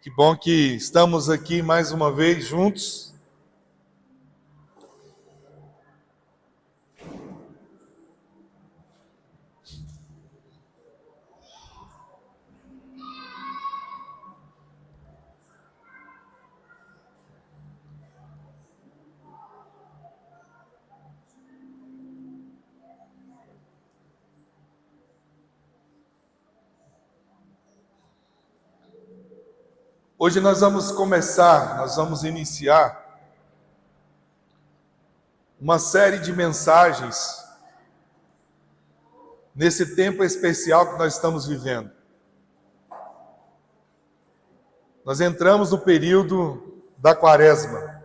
Que bom que estamos aqui mais uma vez juntos. Hoje nós vamos iniciar uma série de mensagens nesse tempo especial que nós estamos vivendo. Nós entramos no período da quaresma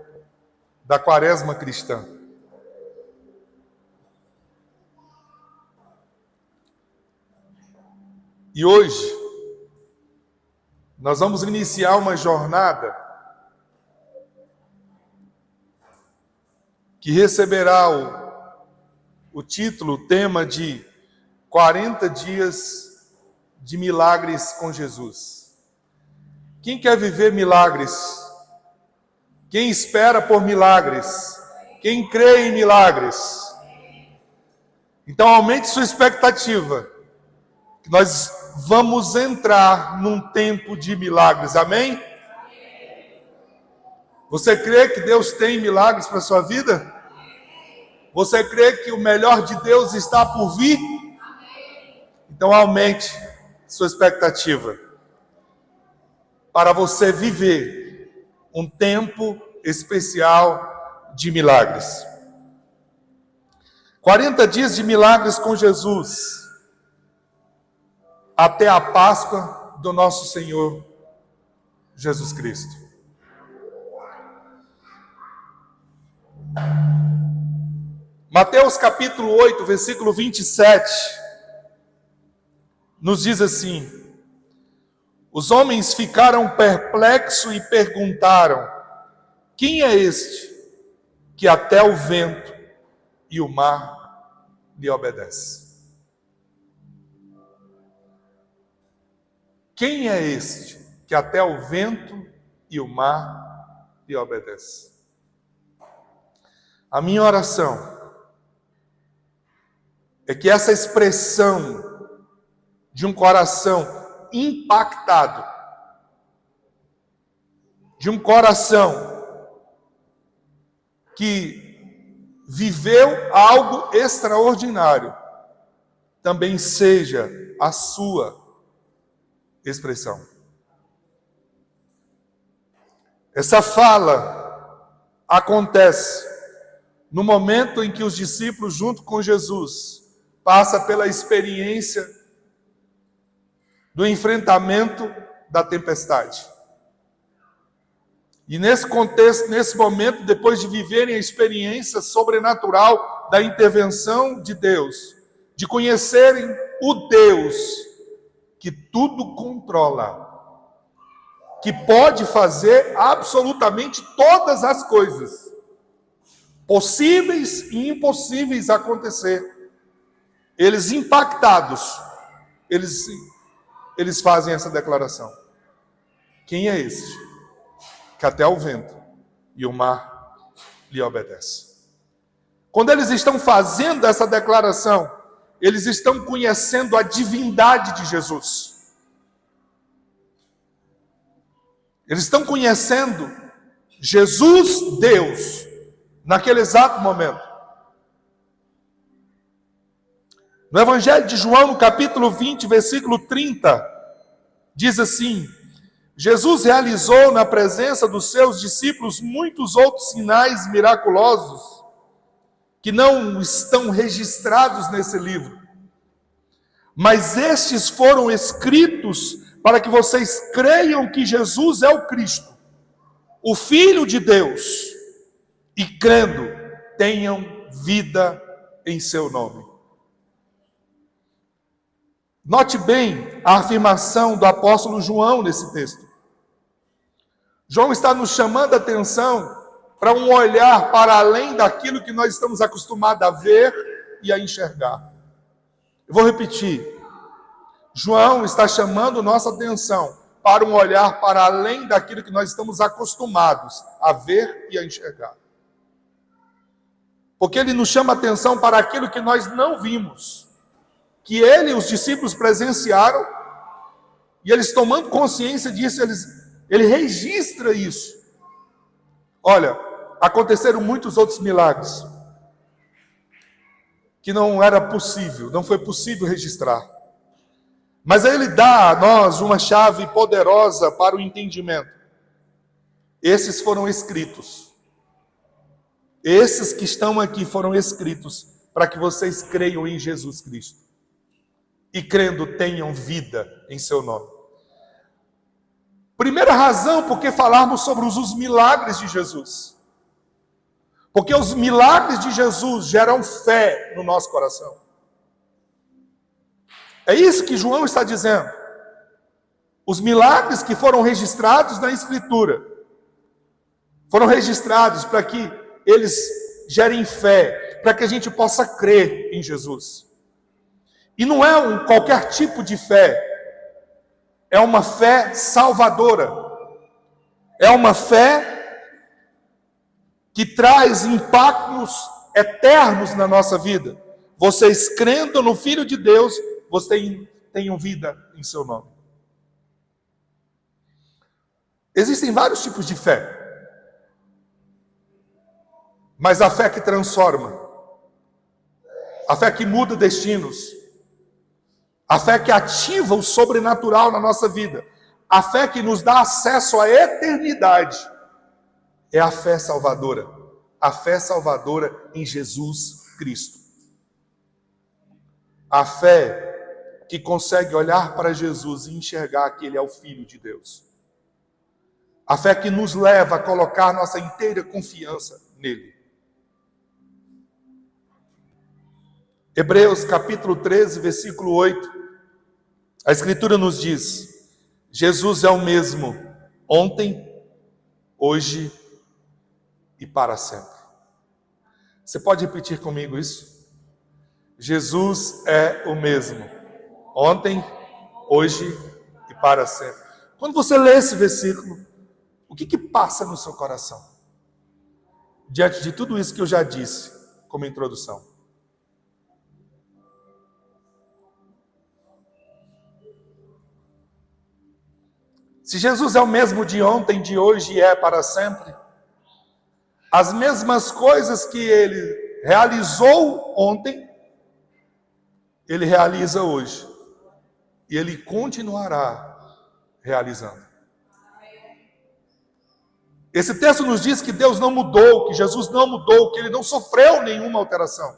cristã. E hoje nós vamos iniciar uma jornada que receberá o título, o tema de 40 dias de milagres com Jesus. Quem quer viver milagres? Quem espera por milagres? Quem crê em milagres? Então aumente sua expectativa. Nós vamos entrar num tempo de milagres, amém? Você crê que Deus tem milagres para a sua vida? Você crê que o melhor de Deus está por vir? Então aumente sua expectativa para você viver um tempo especial de milagres. 40 dias de milagres com Jesus, até a Páscoa do nosso Senhor Jesus Cristo. Mateus capítulo 8, versículo 27, nos diz assim: os homens ficaram perplexos e perguntaram: quem é este que até o vento e o mar lhe obedecem? Quem é este que até o vento e o mar lhe obedecem? A minha oração é que essa expressão de um coração impactado, de um coração que viveu algo extraordinário, também seja a sua expressão. Essa fala acontece no momento em que os discípulos, junto com Jesus, passam pela experiência do enfrentamento da tempestade. E nesse contexto, nesse momento, depois de viverem a experiência sobrenatural da intervenção de Deus, de conhecerem o Deus que tudo controla, que pode fazer absolutamente todas as coisas, possíveis e impossíveis acontecer. Eles impactados, eles fazem essa declaração: quem é este que até o vento e o mar lhe obedecem? Quando eles estão fazendo essa declaração, eles estão conhecendo a divindade de Jesus. Eles estão conhecendo Jesus, Deus, naquele exato momento. No Evangelho de João, no capítulo 20, versículo 30, diz assim: Jesus realizou na presença dos seus discípulos muitos outros sinais miraculosos que não estão registrados nesse livro. Mas estes foram escritos para que vocês creiam que Jesus é o Cristo, o Filho de Deus, e crendo, tenham vida em seu nome. Note bem a afirmação do apóstolo João nesse texto. João está nos chamando a atenção para um olhar para além daquilo que nós estamos acostumados a ver e a enxergar. Eu vou repetir. João está chamando nossa atenção para um olhar para além daquilo que nós estamos acostumados a ver e a enxergar. Porque ele nos chama a atenção para aquilo que nós não vimos, que ele e os discípulos presenciaram, e eles tomando consciência disso, ele registra isso. Olha, aconteceram muitos outros milagres que não era possível, não foi possível registrar. Mas aí ele dá a nós uma chave poderosa para o entendimento. Esses foram escritos. Esses que estão aqui foram escritos para que vocês creiam em Jesus Cristo. E crendo tenham vida em seu nome. Primeira razão por que falarmos sobre os milagres de Jesus. Porque os milagres de Jesus geram fé no nosso coração. É isso que João está dizendo. Os milagres que foram registrados na Escritura foram registrados para que eles gerem fé, para que a gente possa crer em Jesus. E não é qualquer tipo de fé, é uma fé salvadora, é uma fé que traz impactos eternos na nossa vida. Vocês crendo no Filho de Deus, vocês tenham vida em seu nome. Existem vários tipos de fé. Mas a fé que transforma, a fé que muda destinos, a fé que ativa o sobrenatural na nossa vida, a fé que nos dá acesso à eternidade, é a fé salvadora em Jesus Cristo. A fé que consegue olhar para Jesus e enxergar que Ele é o Filho de Deus. A fé que nos leva a colocar nossa inteira confiança nele. Hebreus capítulo 13, versículo 8, a Escritura nos diz: Jesus é o mesmo ontem, hoje e para sempre. Você pode repetir comigo isso? Jesus é o mesmo ontem, hoje e para sempre. Quando você lê esse versículo, o que passa no seu coração? Diante de tudo isso que eu já disse como introdução. Se Jesus é o mesmo de ontem, de hoje e é para sempre, as mesmas coisas que Ele realizou ontem, Ele realiza hoje. E Ele continuará realizando. Esse texto nos diz que Deus não mudou, que Jesus não mudou, que Ele não sofreu nenhuma alteração.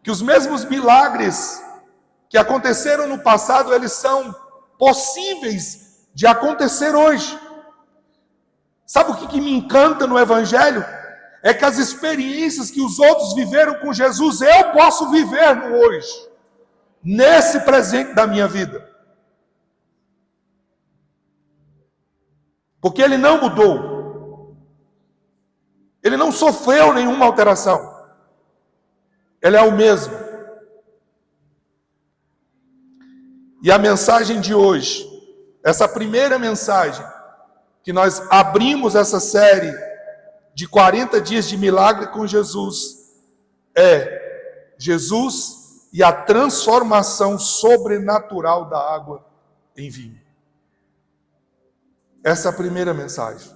Que os mesmos milagres que aconteceram no passado, eles são possíveis de acontecer hoje. Sabe o que me encanta no Evangelho? É que as experiências que os outros viveram com Jesus, eu posso viver no hoje, nesse presente da minha vida. Porque Ele não mudou. Ele não sofreu nenhuma alteração. Ele é o mesmo. E a mensagem de hoje, essa primeira mensagem, que nós abrimos essa série de 40 dias de milagre com Jesus, é Jesus e a transformação sobrenatural da água em vinho. Essa é a primeira mensagem.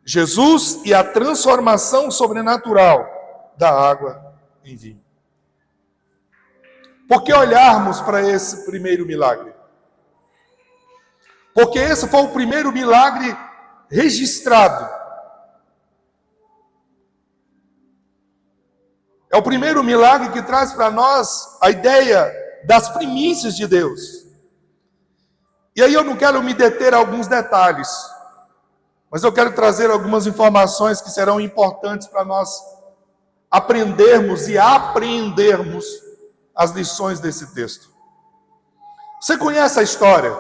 Jesus e a transformação sobrenatural da água em vinho. Por que olharmos para esse primeiro milagre? Porque esse foi o primeiro milagre registrado. É o primeiro milagre que traz para nós a ideia das primícias de Deus. E aí eu não quero me deter a alguns detalhes, mas eu quero trazer algumas informações que serão importantes para nós aprendermos e apreendermos as lições desse texto. Você conhece a história?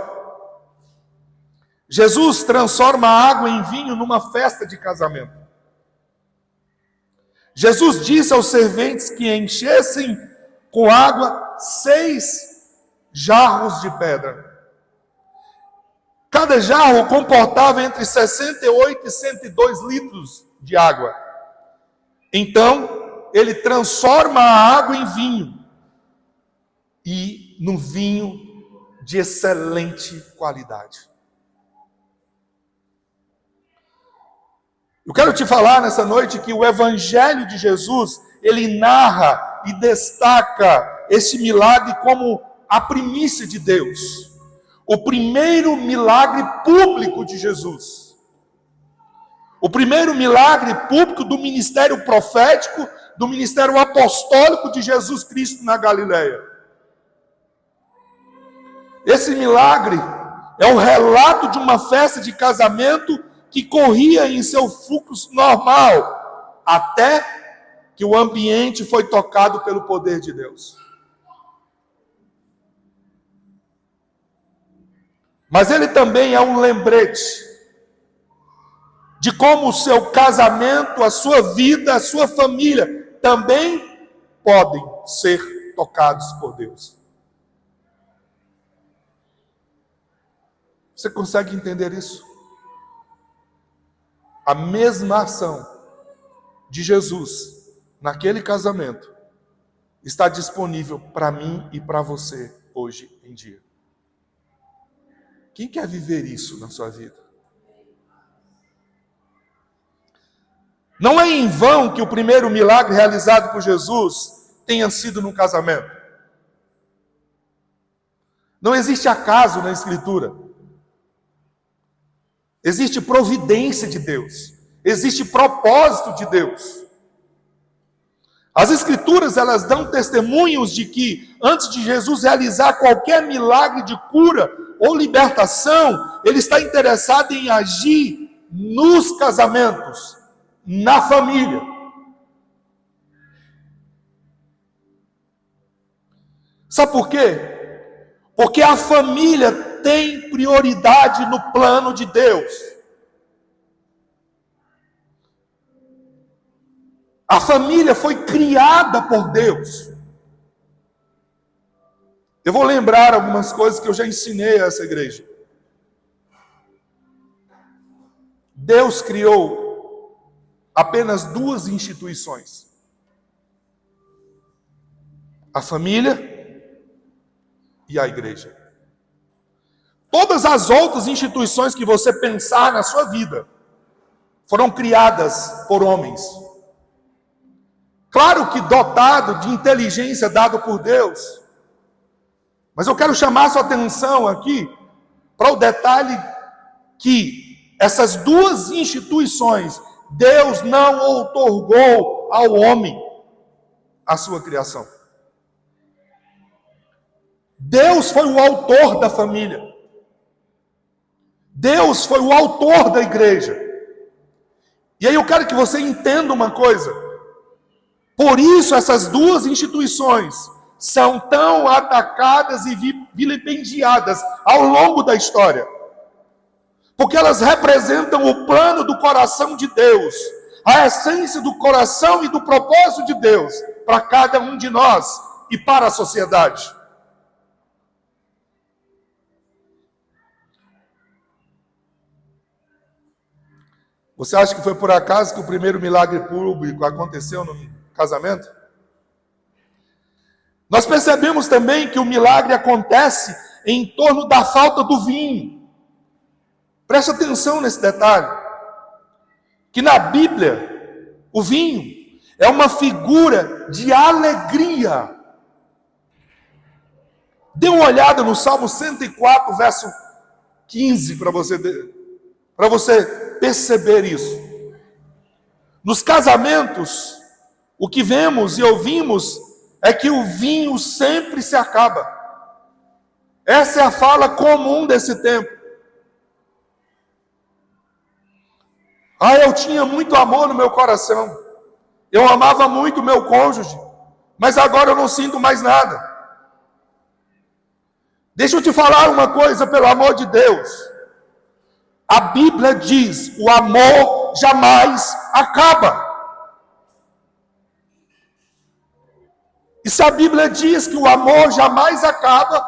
Jesus transforma a água em vinho numa festa de casamento. Jesus disse aos serventes que enchessem com água 6 jarros de pedra. Cada jarro comportava entre 68 e 102 litros de água. Então, ele transforma a água em vinho, e no vinho de excelente qualidade. Eu quero te falar nessa noite que o Evangelho de Jesus, ele narra e destaca esse milagre como a primícia de Deus. O primeiro milagre público de Jesus. O primeiro milagre público do ministério profético, do ministério apostólico de Jesus Cristo na Galileia. Esse milagre é o relato de uma festa de casamento que corria em seu fluxo normal, até que o ambiente foi tocado pelo poder de Deus. Mas ele também é um lembrete de como o seu casamento, a sua vida, a sua família também podem ser tocados por Deus. Você consegue entender isso? A mesma ação de Jesus naquele casamento está disponível para mim e para você hoje em dia. Quem quer viver isso na sua vida? Não é em vão que o primeiro milagre realizado por Jesus tenha sido no casamento. Não existe acaso na Escritura. Existe providência de Deus. Existe propósito de Deus. As Escrituras, elas dão testemunhos de que, antes de Jesus realizar qualquer milagre de cura ou libertação, ele está interessado em agir nos casamentos, na família. Sabe por quê? Porque a família tem prioridade no plano de Deus. A família foi criada por Deus. Eu vou lembrar algumas coisas que eu já ensinei a essa igreja. Deus criou apenas duas instituições: a família e a igreja. Todas as outras instituições que você pensar na sua vida foram criadas por homens. Claro que dotado de inteligência dado por Deus. Mas eu quero chamar a sua atenção aqui para o detalhe que essas duas instituições, Deus não outorgou ao homem a sua criação. Deus foi o autor da família. Deus foi o autor da igreja. E aí eu quero que você entenda uma coisa. Por isso essas duas instituições são tão atacadas e vilipendiadas ao longo da história. Porque elas representam o plano do coração de Deus, a essência do coração e do propósito de Deus para cada um de nós e para a sociedade. Você acha que foi por acaso que o primeiro milagre público aconteceu no casamento? Nós percebemos também que o milagre acontece em torno da falta do vinho. Preste atenção nesse detalhe. Que na Bíblia, o vinho é uma figura de alegria. Dê uma olhada no Salmo 104, verso 15, para você perceber isso. Nos casamentos, o que vemos e ouvimos é que o vinho sempre se acaba. Essa é a fala comum desse tempo. Eu tinha muito amor no meu coração. Eu amava muito o meu cônjuge. Mas agora eu não sinto mais nada. Deixa eu te falar uma coisa, pelo amor de Deus. A Bíblia diz: o amor jamais acaba. E se a Bíblia diz que o amor jamais acaba,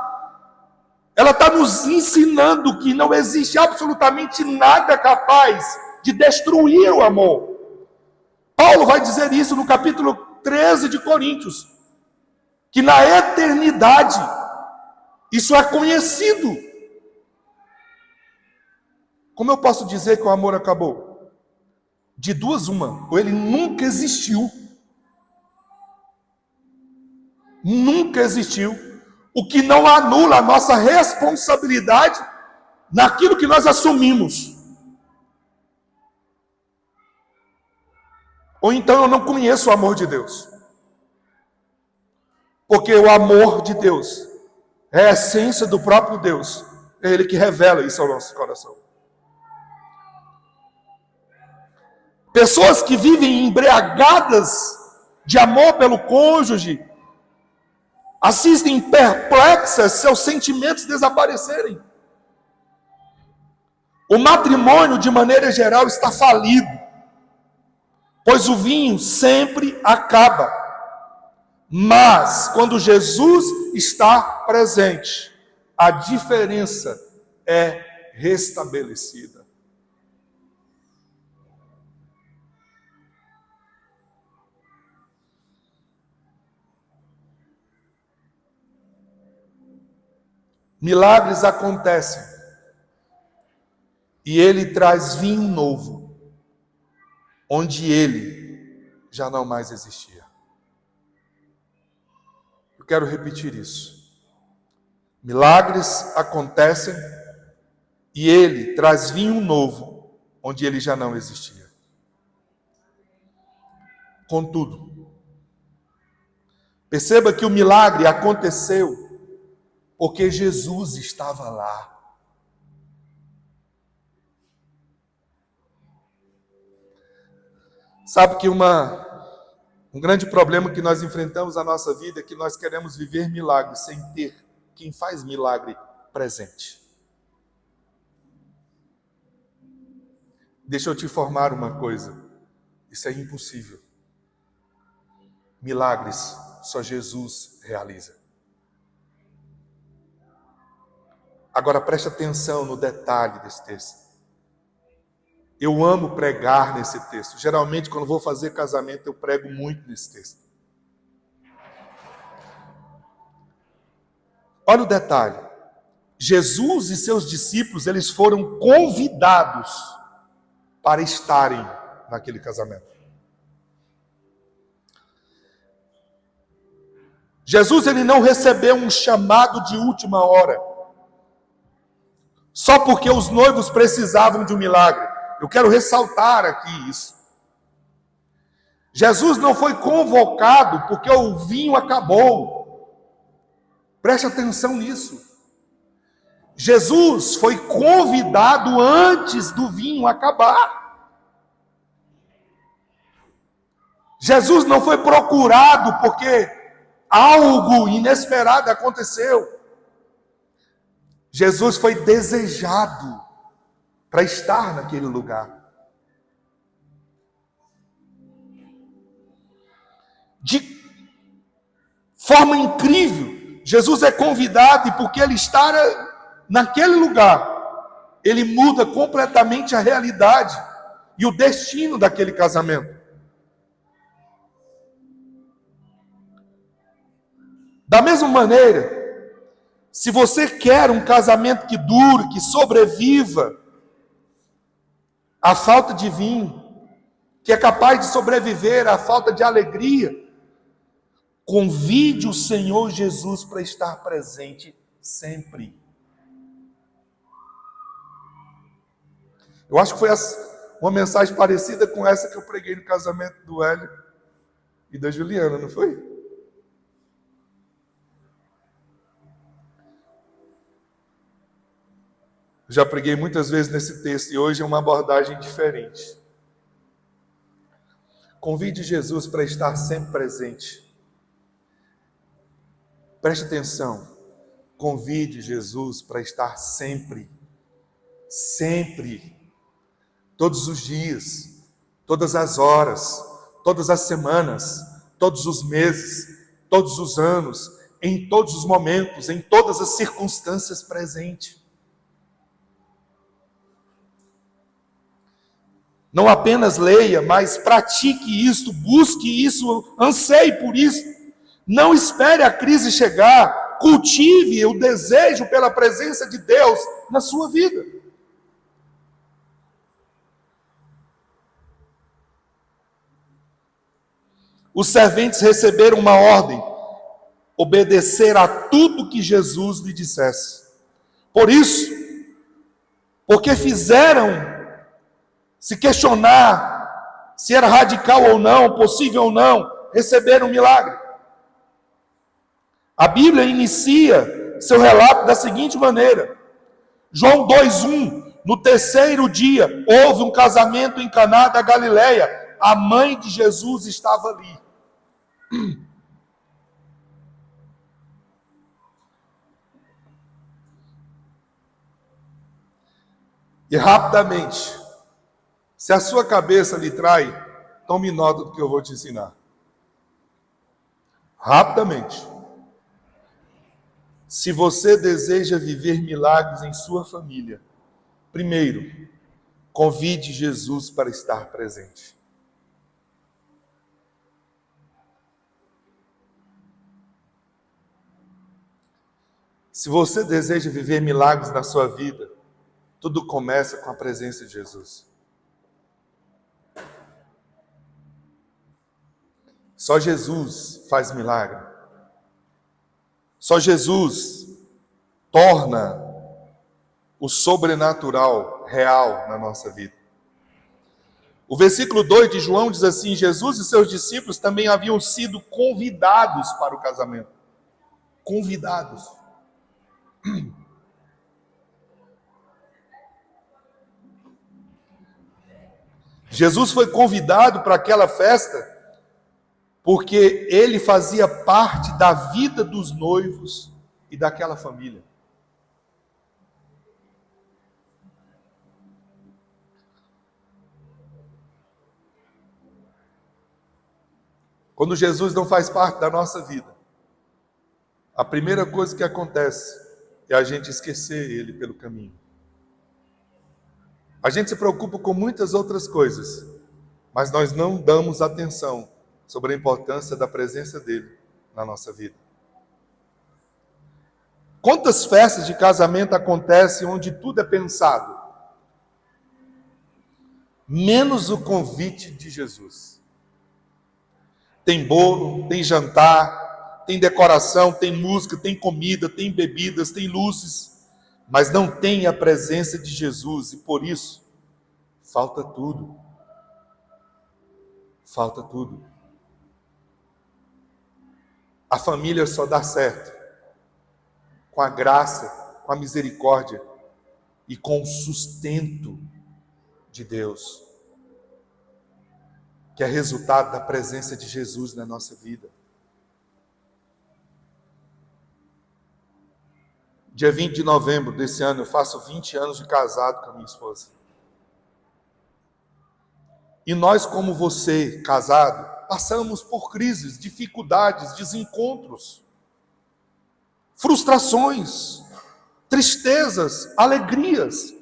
ela está nos ensinando que não existe absolutamente nada capaz de destruir o amor. Paulo vai dizer isso no capítulo 13 de Coríntios, que na eternidade isso é conhecido. Como eu posso dizer que o amor acabou? De duas uma, ou ele nunca existiu. Nunca existiu. O que não anula a nossa responsabilidade naquilo que nós assumimos. Ou então eu não conheço o amor de Deus. Porque o amor de Deus é a essência do próprio Deus. É Ele que revela isso ao nosso coração. Pessoas que vivem embriagadas de amor pelo cônjuge, assistem perplexas seus sentimentos desaparecerem. O matrimônio, de maneira geral, está falido, pois o vinho sempre acaba. Mas, quando Jesus está presente, a diferença é restabelecida. Milagres acontecem e ele traz vinho novo, onde ele já não mais existia. Eu quero repetir isso. Milagres acontecem e ele traz vinho novo, onde ele já não existia. Contudo, perceba que o milagre aconteceu porque Jesus estava lá. Sabe que um grande problema que nós enfrentamos na nossa vida é que nós queremos viver milagres sem ter quem faz milagre presente. Deixa eu te informar uma coisa. Isso é impossível. Milagres só Jesus realiza. Agora preste atenção no detalhe desse texto. Eu amo pregar nesse texto. Geralmente, quando vou fazer casamento, eu prego muito nesse texto. Olha o detalhe. Jesus e seus discípulos, eles foram convidados para estarem naquele casamento. Jesus, ele não recebeu um chamado de última hora, só porque os noivos precisavam de um milagre. Eu quero ressaltar aqui isso. Jesus não foi convocado porque o vinho acabou. Preste atenção nisso. Jesus foi convidado antes do vinho acabar. Jesus não foi procurado porque algo inesperado aconteceu. Jesus foi desejado para estar naquele lugar. De forma incrível, Jesus é convidado e porque ele está naquele lugar, ele muda completamente a realidade e o destino daquele casamento. Da mesma maneira, se você quer um casamento que dure, que sobreviva à falta de vinho, que é capaz de sobreviver à falta de alegria, convide o Senhor Jesus para estar presente sempre. Eu acho que foi uma mensagem parecida com essa que eu preguei no casamento do Hélio e da Juliana, não foi? Já preguei muitas vezes nesse texto e hoje é uma abordagem diferente. Convide Jesus para estar sempre presente. Preste atenção. Convide Jesus para estar sempre. Sempre. Todos os dias. Todas as horas. Todas as semanas. Todos os meses. Todos os anos. em todos os momentos, em todas as circunstâncias presente. Não apenas leia, mas pratique isso, busque isso, anseie por isso. Não espere a crise chegar, cultive o desejo pela presença de Deus na sua vida. Os serventes receberam uma ordem: obedecer a tudo que Jesus lhe dissesse. Por isso, porque fizeram se questionar se era radical ou não, possível ou não, receberam um milagre. A Bíblia inicia seu relato da seguinte maneira: João 2:1, no terceiro dia, houve um casamento em Caná da Galileia, a mãe de Jesus estava ali. E rapidamente, se a sua cabeça lhe trai, tome nota do que eu vou te ensinar. Rapidamente. Se você deseja viver milagres em sua família, primeiro, convide Jesus para estar presente. Se você deseja viver milagres na sua vida, tudo começa com a presença de Jesus. Só Jesus faz milagre. Só Jesus torna o sobrenatural real na nossa vida. O versículo 2 de João diz assim: Jesus e seus discípulos também haviam sido convidados para o casamento. Convidados. Jesus foi convidado para aquela festa porque ele fazia parte da vida dos noivos e daquela família. Quando Jesus não faz parte da nossa vida, a primeira coisa que acontece é a gente esquecer ele pelo caminho. A gente se preocupa com muitas outras coisas, mas nós não damos atenção sobre a importância da presença dele na nossa vida. Quantas festas de casamento acontecem onde tudo é pensado, menos o convite de Jesus? Tem bolo, tem jantar, tem decoração, tem música, tem comida, tem bebidas, tem luzes, mas não tem a presença de Jesus, e por isso falta tudo. Falta tudo. A família só dá certo com a graça, com a misericórdia e com o sustento de Deus, que é resultado da presença de Jesus na nossa vida. Dia 20 de novembro desse ano, eu faço 20 anos de casado com a minha esposa. E nós, como você, casado, passamos por crises, dificuldades, desencontros, frustrações, tristezas, alegrias.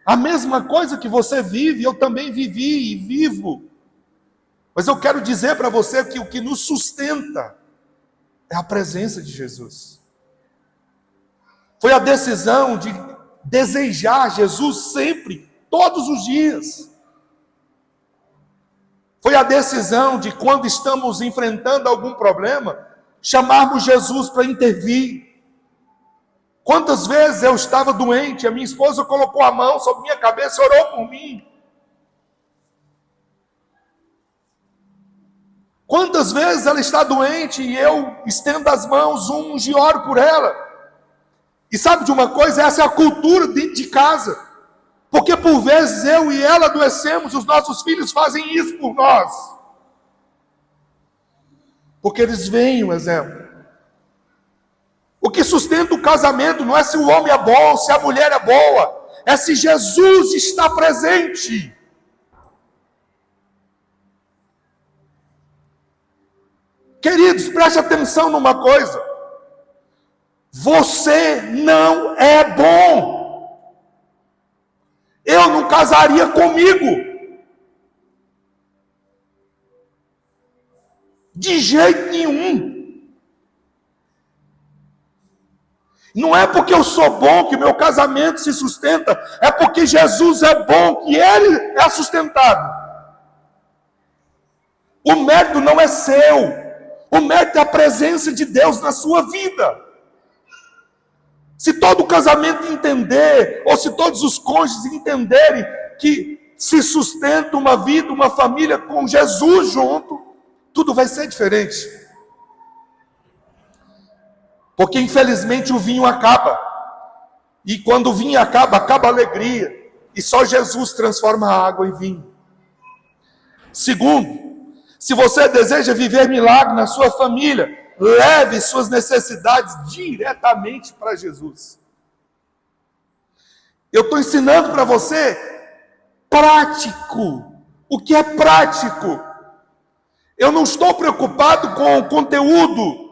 A mesma coisa que você vive, eu também vivi e vivo. Mas eu quero dizer para você que o que nos sustenta é a presença de Jesus. Foi a decisão de desejar Jesus sempre, todos os dias. Foi a decisão de, quando estamos enfrentando algum problema, chamarmos Jesus para intervir. Quantas vezes eu estava doente, a minha esposa colocou a mão sobre minha cabeça e orou por mim. Quantas vezes ela está doente e eu estendo as mãos, unjo e oro por ela. E sabe de uma coisa? Essa é a cultura dentro de casa. Porque por vezes eu e ela adoecemos, os nossos filhos fazem isso por nós. Porque eles veem o exemplo. O que sustenta o casamento não é se o homem é bom, se a mulher é boa, é se Jesus está presente. Queridos, preste atenção numa coisa. Você não é bom. Eu não casaria comigo. De jeito nenhum. Não é porque eu sou bom que meu casamento se sustenta, é porque Jesus é bom que ele é sustentado. O mérito não é seu, o mérito é a presença de Deus na sua vida. Se todo casamento entender, ou se todos os cônjuges entenderem que se sustenta uma vida, uma família com Jesus junto, tudo vai ser diferente. Porque infelizmente o vinho acaba. E quando o vinho acaba, acaba a alegria. E só Jesus transforma a água em vinho. Segundo, se você deseja viver milagre na sua família, leve suas necessidades diretamente para Jesus. Eu estou ensinando para você prático. O que é prático? Eu não estou preocupado com o conteúdo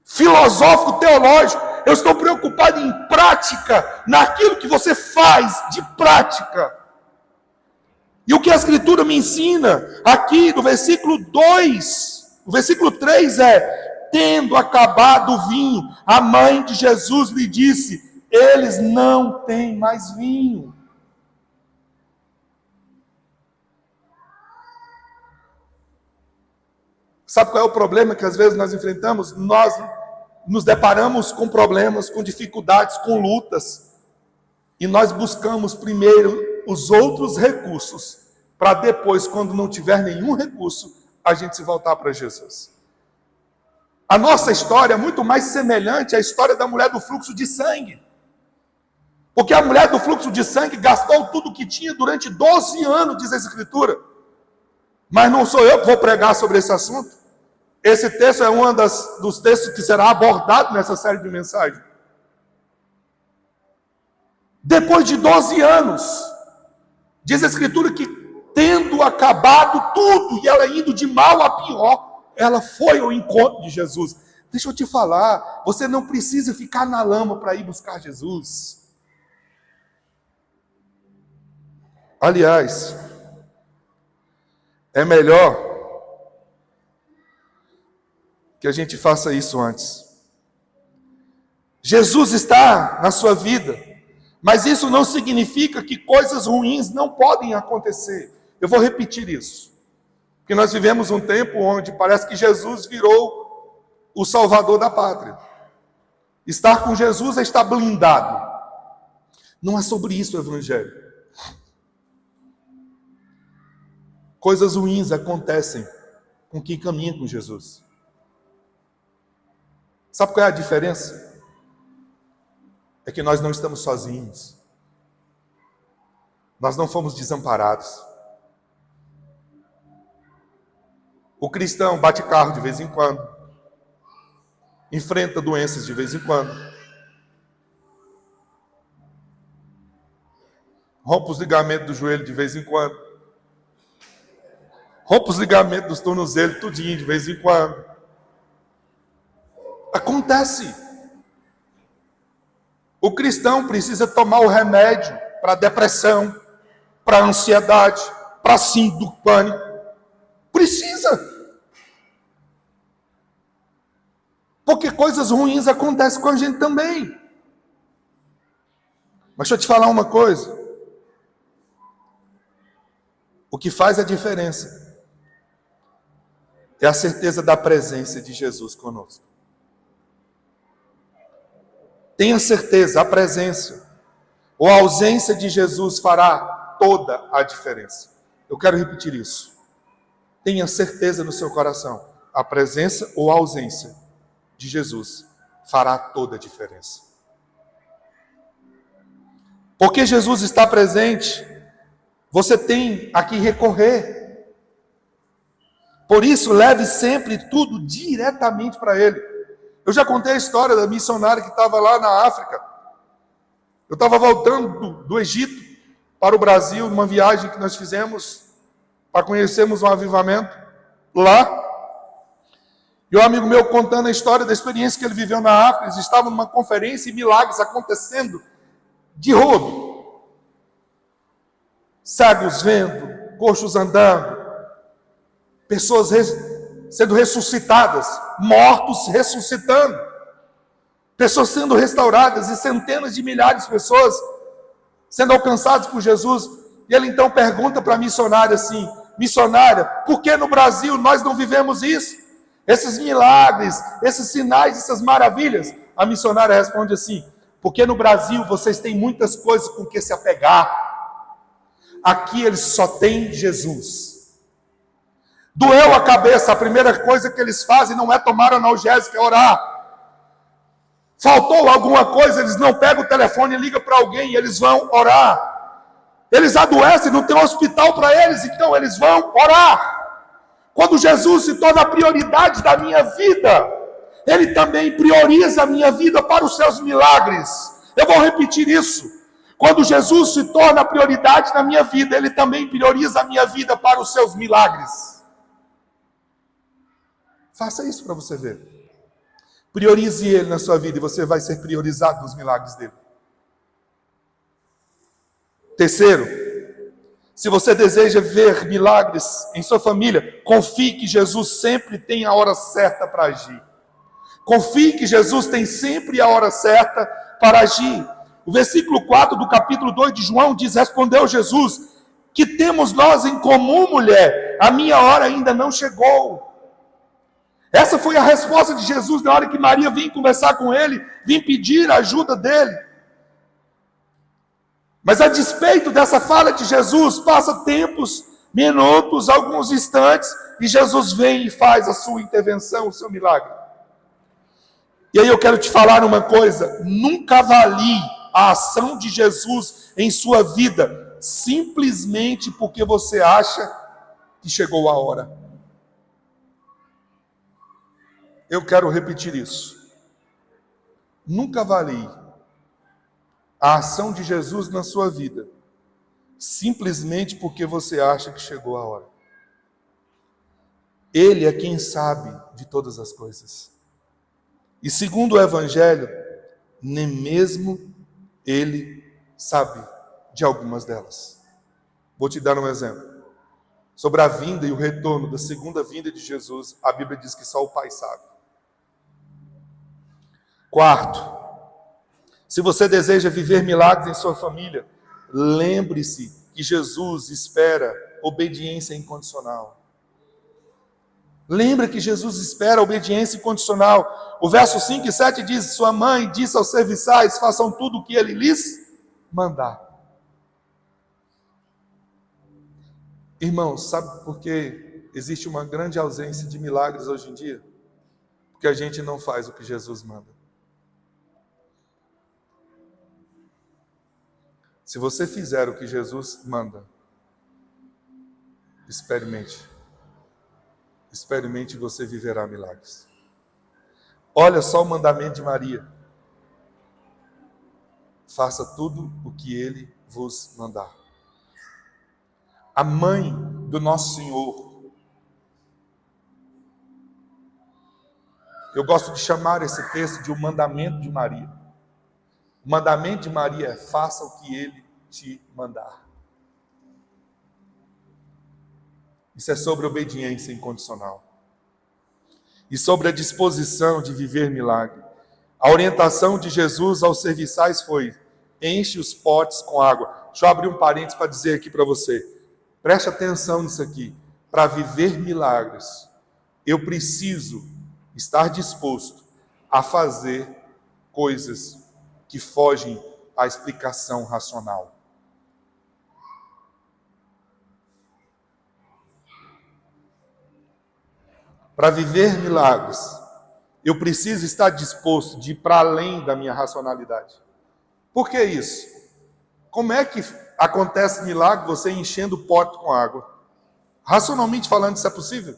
filosófico, teológico. Eu estou preocupado em prática, naquilo que você faz de prática. E o que a Escritura me ensina aqui no versículo 2, o versículo 3 é: tendo acabado o vinho, a mãe de Jesus lhe disse: eles não têm mais vinho. Sabe qual é o problema que às vezes nós enfrentamos? Nós nos deparamos com problemas, com dificuldades, com lutas, e nós buscamos primeiro os outros recursos, para depois, quando não tiver nenhum recurso, a gente se voltar para Jesus. A nossa história é muito mais semelhante à história da mulher do fluxo de sangue. Porque a mulher do fluxo de sangue gastou tudo o que tinha durante 12 anos, diz a Escritura. Mas não sou eu que vou pregar sobre esse assunto. Esse texto é um dos textos que será abordado nessa série de mensagens. Depois de 12 anos, diz a Escritura que, tendo acabado tudo, e ela indo de mal a pior, ela foi ao encontro de Jesus. Deixa eu te falar, você não precisa ficar na lama para ir buscar Jesus. Aliás, é melhor que a gente faça isso antes. Jesus está na sua vida, mas isso não significa que coisas ruins não podem acontecer. Eu vou repetir isso, porque nós vivemos um tempo onde parece que Jesus virou o salvador da pátria. Estar com Jesus é estar blindado. Não é sobre isso o Evangelho. Coisas ruins acontecem com quem caminha com Jesus. Sabe qual é a diferença? É que nós não estamos sozinhos. Nós não fomos desamparados. O cristão bate carro de vez em quando. Enfrenta doenças de vez em quando. Rompe os ligamentos do joelho de vez em quando. Rompe os ligamentos dos tornozelos tudinho de vez em quando. Acontece. O cristão precisa tomar o remédio para depressão, para ansiedade, para síndrome do pânico. Precisa. Porque coisas ruins acontecem com a gente também. Mas deixa eu te falar uma coisa. O que faz a diferença é a certeza da presença de Jesus conosco. Tenha certeza, a presença ou a ausência de Jesus fará toda a diferença. Eu quero repetir isso. Tenha certeza no seu coração, a presença ou a ausência de Jesus fará toda a diferença. Porque Jesus está presente, você tem a que recorrer. Por isso, leve sempre tudo diretamente para Ele. Eu já contei a história da missionária que estava lá na África. Eu estava voltando do Egito para o Brasil, numa viagem que nós fizemos para conhecermos um avivamento lá. E um amigo meu contando a história da experiência que ele viveu na África, eles estavam numa conferência e milagres acontecendo de rodo. Cegos vendo, coxos andando, pessoas sendo ressuscitadas, mortos ressuscitando, pessoas sendo restauradas e centenas de milhares de pessoas sendo alcançadas por Jesus. E ele então pergunta para a missionária assim: missionária, por que no Brasil nós não vivemos isso? Esses milagres, esses sinais, essas maravilhas. A missionária responde assim: porque no Brasil vocês têm muitas coisas com que se apegar. Aqui eles só têm Jesus. Doeu a cabeça, a primeira coisa que eles fazem não é tomar analgésico, é orar. Faltou alguma coisa, eles não pegam o telefone e ligam para alguém, eles vão orar. Eles adoecem, não tem um hospital para eles, então eles vão orar. Quando Jesus se torna a prioridade da minha vida, Ele também prioriza a minha vida para os seus milagres. Eu vou repetir isso. Quando Jesus se torna a prioridade na minha vida, Ele também prioriza a minha vida para os seus milagres. Faça isso para você ver. Priorize Ele na sua vida e você vai ser priorizado nos milagres dEle. Terceiro, se você deseja ver milagres em sua família, confie que Jesus sempre tem a hora certa para agir. Confie que Jesus tem sempre a hora certa para agir. O versículo 4 do capítulo 2 de João diz: respondeu Jesus: que temos nós em comum, mulher? A minha hora ainda não chegou. Essa foi a resposta de Jesus na hora que Maria vinha conversar com ele, vinha pedir a ajuda dele. Mas a despeito dessa fala de Jesus, passa tempos, minutos, alguns instantes, e Jesus vem e faz a sua intervenção, o seu milagre. E aí eu quero te falar uma coisa: nunca avalie a ação de Jesus em sua vida, simplesmente porque você acha que chegou a hora. Eu quero repetir isso. Nunca avalie a ação de Jesus na sua vida, simplesmente porque você acha que chegou a hora. Ele é quem sabe de todas as coisas. E segundo o Evangelho, nem mesmo Ele sabe de algumas delas. Vou te dar um exemplo. Sobre a vinda e o retorno da segunda vinda de Jesus, a Bíblia diz que só o Pai sabe. Quarto, se você deseja viver milagres em sua família, lembre-se que Jesus espera obediência incondicional. Lembre que Jesus espera obediência incondicional. O verso 5 e 7 diz: sua mãe disse aos serviçais: façam tudo o que ele lhes mandar. Irmãos, sabe por que existe uma grande ausência de milagres hoje em dia? Porque a gente não faz o que Jesus manda. Se você fizer o que Jesus manda, experimente. Experimente e você viverá milagres. Olha só o mandamento de Maria. Faça tudo o que Ele vos mandar. A mãe do nosso Senhor. Eu gosto de chamar esse texto de o mandamento de Maria. O mandamento de Maria é: faça o que Ele te mandar. Isso é sobre obediência incondicional. E sobre a disposição de viver milagre. A orientação de Jesus aos serviçais foi: enche os potes com água. Deixa eu abrir um parênteses para dizer aqui para você. Preste atenção nisso aqui. Para viver milagres, eu preciso estar disposto a fazer coisas que fogem à explicação racional. Para viver milagres, eu preciso estar disposto de ir para além da minha racionalidade. Por que isso? Como é que acontece milagre você enchendo o pote com água? Racionalmente falando, isso é possível?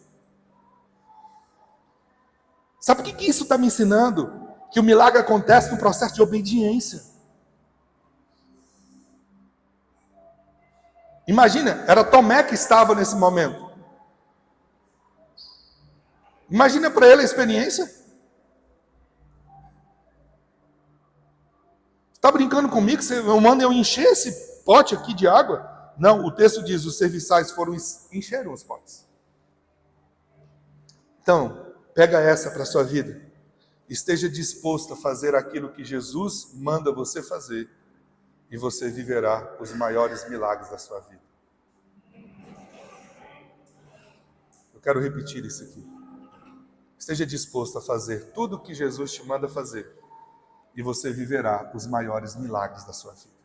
Sabe o que isso está me ensinando? Que o milagre acontece no processo de obediência. Imagina, era Tomé que estava nesse momento. Imagina para ele a experiência. Está brincando comigo? Você manda eu encher esse pote aqui de água? Não, o texto diz, os serviçais encheram os potes. Então, pega essa para a sua vida. Esteja disposto a fazer aquilo que Jesus manda você fazer. E você viverá os maiores milagres da sua vida. Eu quero repetir isso aqui. Esteja disposto a fazer tudo o que Jesus te manda fazer. E você viverá os maiores milagres da sua vida.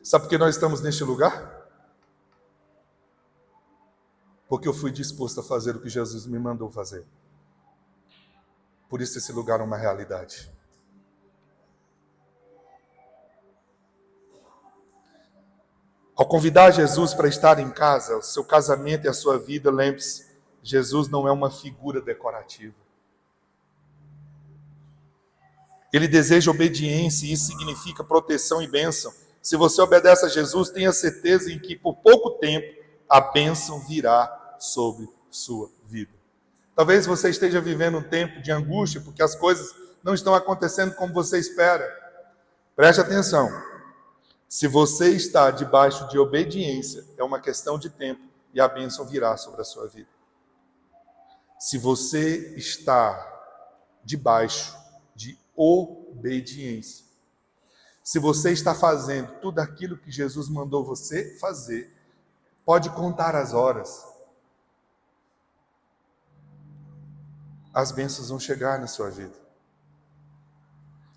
Sabe por que nós estamos neste lugar? Porque eu fui disposto a fazer o que Jesus me mandou fazer. Por isso esse lugar é uma realidade. Ao convidar Jesus para estar em casa, o seu casamento e a sua vida, lembre-se, Jesus não é uma figura decorativa. Ele deseja obediência e isso significa proteção e bênção. Se você obedece a Jesus, tenha certeza em que por pouco tempo a bênção virá sobre sua vida. Talvez você esteja vivendo um tempo de angústia porque as coisas não estão acontecendo como você espera. Preste atenção. Se você está debaixo de obediência, é uma questão de tempo e a bênção virá sobre a sua vida. Se você está debaixo de obediência, se você está fazendo tudo aquilo que Jesus mandou você fazer, pode contar as horas. As bênçãos vão chegar na sua vida.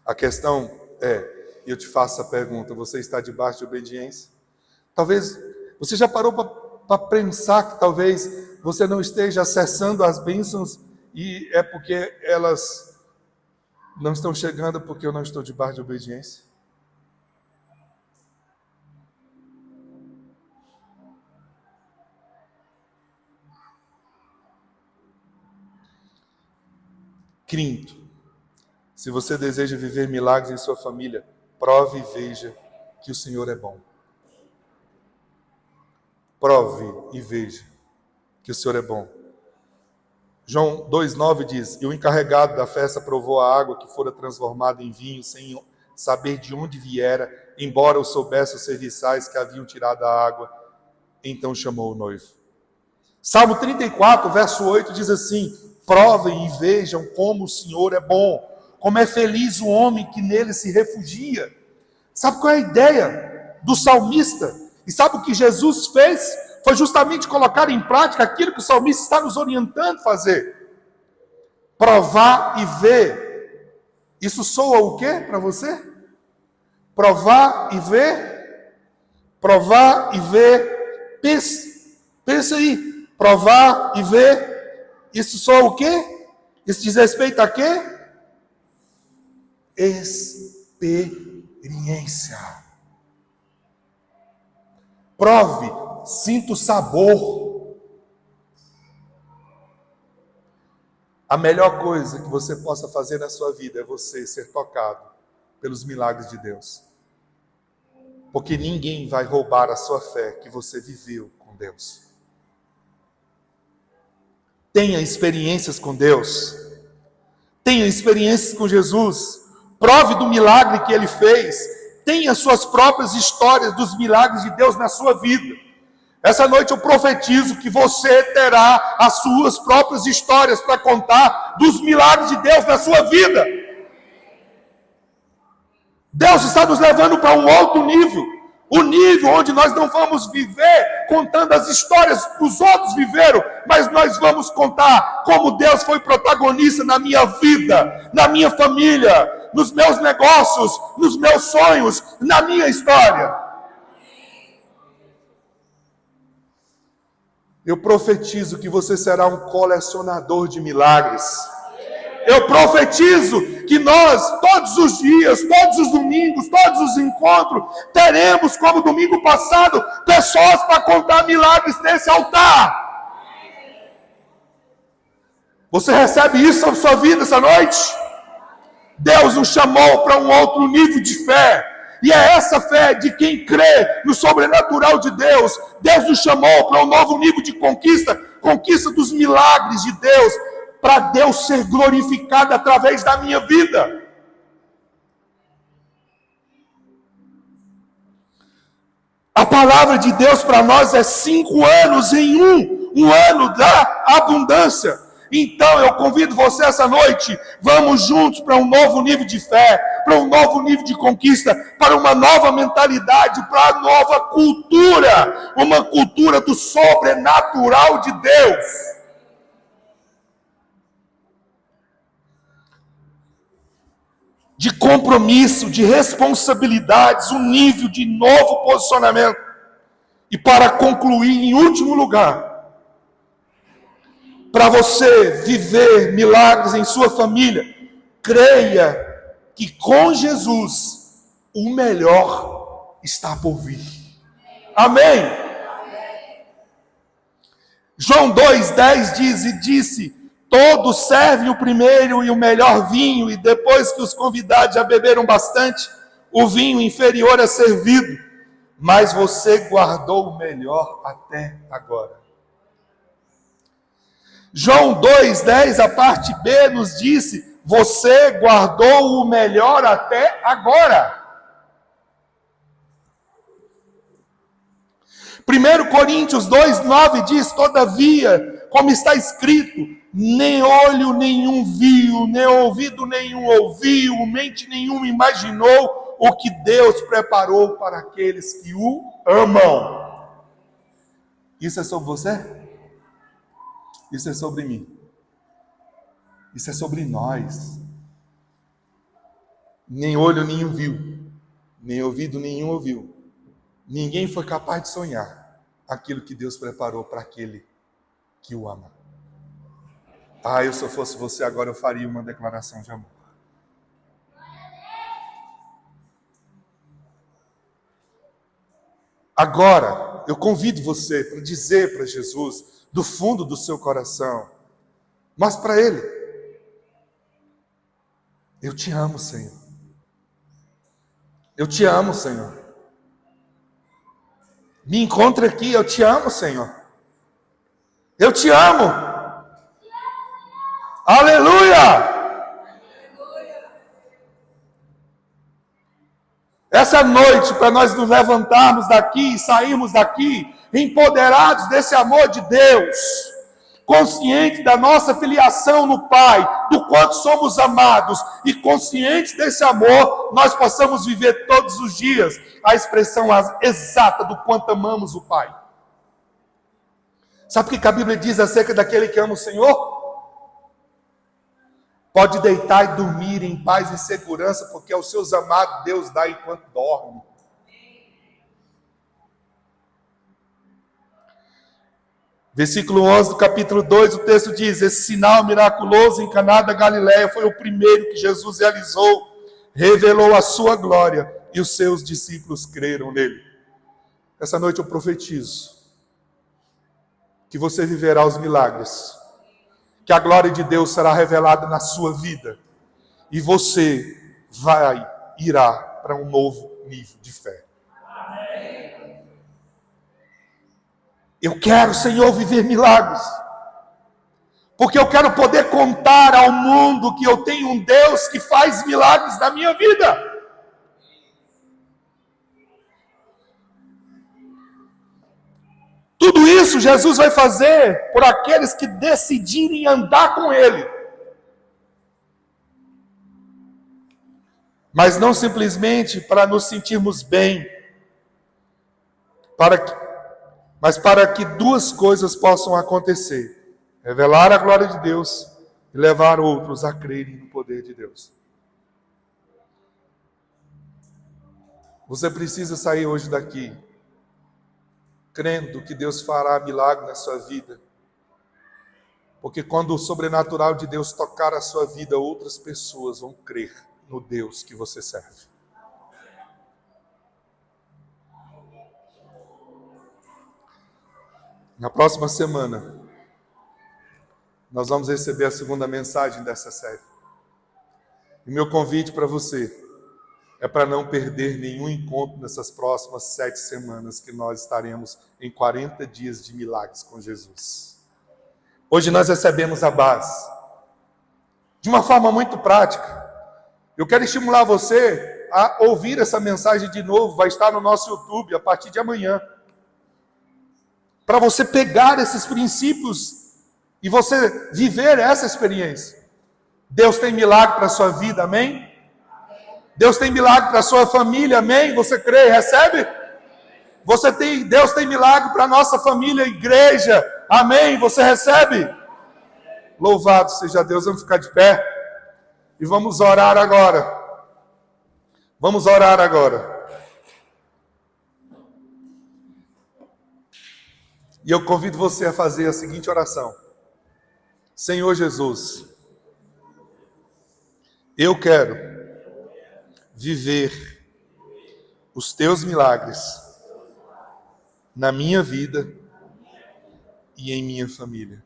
A questão é, eu te faço a pergunta, você está debaixo de obediência? Talvez, você já parou para pensar que talvez você não esteja acessando as bênçãos e é porque elas não estão chegando porque eu não estou debaixo de obediência? Quinto, se você deseja viver milagres em sua família, prove e veja que o Senhor é bom. Prove e veja que o Senhor é bom. João 2,9 diz, e o encarregado da festa provou a água que fora transformada em vinho, sem saber de onde viera, embora o soubesse os serviçais que haviam tirado a água. Então chamou o noivo. Salmo 34, verso 8 diz assim, provem e vejam como o Senhor é bom, como é feliz o homem que nele se refugia. Sabe qual é a ideia do salmista? E sabe o que Jesus fez? Foi justamente colocar em prática aquilo que o salmista está nos orientando a fazer. Provar e ver. Isso soa o quê para você? Provar e ver. Provar e ver. Pensa aí. Provar e ver. Isso soa o quê? Isso diz respeito a quê? Experiência. Prove, sinta o sabor. A melhor coisa que você possa fazer na sua vida é você ser tocado pelos milagres de Deus. Porque ninguém vai roubar a sua fé que você viveu com Deus. Tenha experiências com Deus. Tenha experiências com Jesus. Prove do milagre que Ele fez. Tenha suas próprias histórias dos milagres de Deus na sua vida. Essa noite eu profetizo que você terá as suas próprias histórias para contar dos milagres de Deus na sua vida. Deus está nos levando para um outro nível. O nível onde nós não vamos viver contando as histórias que os outros viveram, mas nós vamos contar como Deus foi protagonista na minha vida, na minha família, nos meus negócios, nos meus sonhos, na minha história. Eu profetizo que você será um colecionador de milagres. Eu profetizo que nós, todos os dias, todos os domingos, todos os encontros, teremos, como domingo passado, pessoas para contar milagres nesse altar. Você recebe isso na sua vida essa noite? Deus nos chamou para um outro nível de fé. E é essa fé de quem crê no sobrenatural de Deus. Deus nos chamou para um novo nível de conquista, conquista dos milagres de Deus, para Deus ser glorificado através da minha vida. A palavra de Deus para nós é 5 anos em um ano da abundância. Então eu convido você essa noite, vamos juntos para um novo nível de fé, para um novo nível de conquista, para uma nova mentalidade, para uma nova cultura, uma cultura do sobrenatural de Deus. De compromisso, de responsabilidades, um nível de novo posicionamento. E para concluir, em último lugar, para você viver milagres em sua família, creia que com Jesus o melhor está por vir. Amém? João 2,10 diz: e disse: todos servem o primeiro e o melhor vinho, e depois que os convidados já beberam bastante, o vinho inferior é servido, mas você guardou o melhor até agora. João 2,10, a parte B, nos disse: você guardou o melhor até agora. 1 Coríntios 2,9 diz: todavia, como está escrito, nem olho nenhum viu, nem ouvido nenhum ouviu, mente nenhuma imaginou o que Deus preparou para aqueles que o amam. Isso é sobre você? Isso é sobre mim. Isso é sobre nós. Nem olho nenhum viu, nem ouvido nenhum ouviu. Ninguém foi capaz de sonhar aquilo que Deus preparou para aquele que o ama. Eu, se eu fosse você agora, eu faria uma declaração de amor. Agora, eu convido você para dizer para Jesus, do fundo do seu coração, mas para Ele: eu te amo, Senhor. Eu te amo, Senhor. Me encontre aqui, eu te amo, Senhor. Eu te amo. Aleluia! Essa noite, para nós nos levantarmos daqui e sairmos daqui empoderados desse amor de Deus, conscientes da nossa filiação no Pai, do quanto somos amados, e conscientes desse amor, nós possamos viver todos os dias a expressão exata do quanto amamos o Pai. Sabe o que a Bíblia diz acerca daquele que ama o Senhor? Pode deitar e dormir em paz e segurança, porque aos seus amados Deus dá enquanto dorme. Versículo 11 do capítulo 2, o texto diz: esse sinal miraculoso em Caná da Galileia foi o primeiro que Jesus realizou, revelou a sua glória, e os seus discípulos creram nele. Essa noite eu profetizo que você viverá os milagres, que a glória de Deus será revelada na sua vida, e você irá para um novo nível de fé. Eu quero, Senhor, viver milagres, porque eu quero poder contar ao mundo que eu tenho um Deus que faz milagres na minha vida. Tudo isso Jesus vai fazer por aqueles que decidirem andar com Ele. Mas não simplesmente para nos sentirmos bem, mas para que duas coisas possam acontecer: revelar a glória de Deus e levar outros a crerem no poder de Deus. Você precisa sair hoje daqui crendo que Deus fará milagre na sua vida, porque quando o sobrenatural de Deus tocar a sua vida, outras pessoas vão crer no Deus que você serve. Na próxima semana, nós vamos receber a segunda mensagem dessa série. E meu convite para você é para não perder nenhum encontro nessas próximas 7 semanas que nós estaremos em 40 dias de milagres com Jesus. Hoje nós recebemos a base, de uma forma muito prática. Eu quero estimular você a ouvir essa mensagem de novo, vai estar no nosso YouTube a partir de amanhã. Para você pegar esses princípios e você viver essa experiência. Deus tem milagre para a sua vida, amém? Deus tem milagre para a sua família, amém? Você crê e recebe? Deus tem milagre para a nossa família, igreja, amém? Você recebe? Louvado seja Deus, vamos ficar de pé e vamos orar agora. Vamos orar agora. E eu convido você a fazer a seguinte oração. Senhor Jesus, eu quero viver os teus milagres na minha vida e em minha família.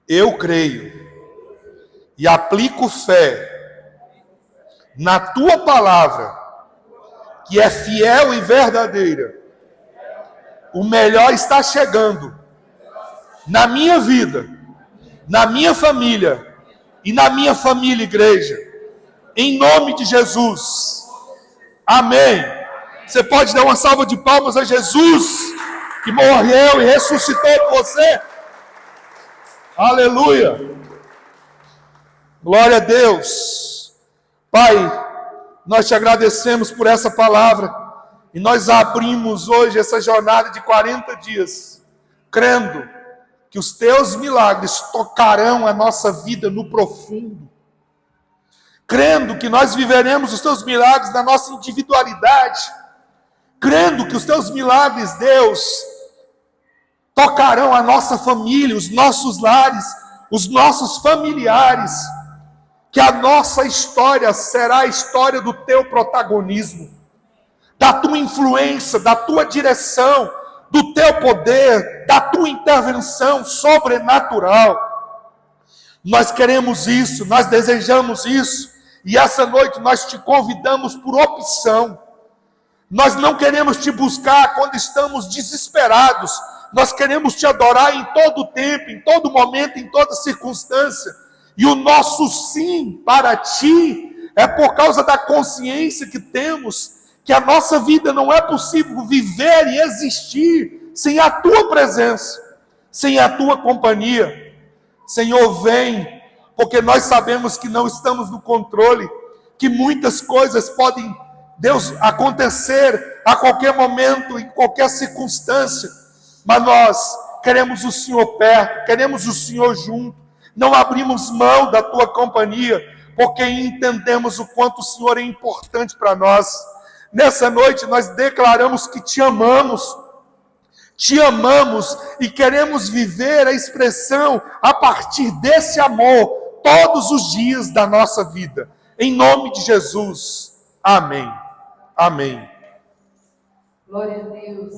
Eu creio e aplico fé na tua palavra, que é fiel e verdadeira. O melhor está chegando na minha vida, na minha família e na minha família, igreja. Em nome de Jesus. Amém. Você pode dar uma salva de palmas a Jesus, que morreu e ressuscitou por você. Aleluia. Glória a Deus. Pai, nós te agradecemos por essa palavra. E nós abrimos hoje essa jornada de 40 dias, crendo que os teus milagres tocarão a nossa vida no profundo. Crendo que nós viveremos os teus milagres na nossa individualidade. Crendo que os teus milagres, Deus, tocarão a nossa família, os nossos lares, os nossos familiares. Que a nossa história será a história do teu protagonismo, da tua influência, da tua direção, do teu poder, da tua intervenção sobrenatural. Nós queremos isso, nós desejamos isso, e essa noite nós te convidamos por opção. Nós não queremos te buscar quando estamos desesperados, nós queremos te adorar em todo tempo, em todo momento, em toda circunstância. E o nosso sim para ti é por causa da consciência que temos que a nossa vida não é possível viver e existir sem a tua presença, sem a tua companhia. Senhor, vem, porque nós sabemos que não estamos no controle, que muitas coisas podem, Deus, acontecer a qualquer momento, em qualquer circunstância, mas nós queremos o Senhor perto, queremos o Senhor junto, não abrimos mão da tua companhia, porque entendemos o quanto o Senhor é importante para nós. Nessa noite nós declaramos que te amamos e queremos viver a expressão a partir desse amor todos os dias da nossa vida. Em nome de Jesus. Amém. Amém. Glória a Deus.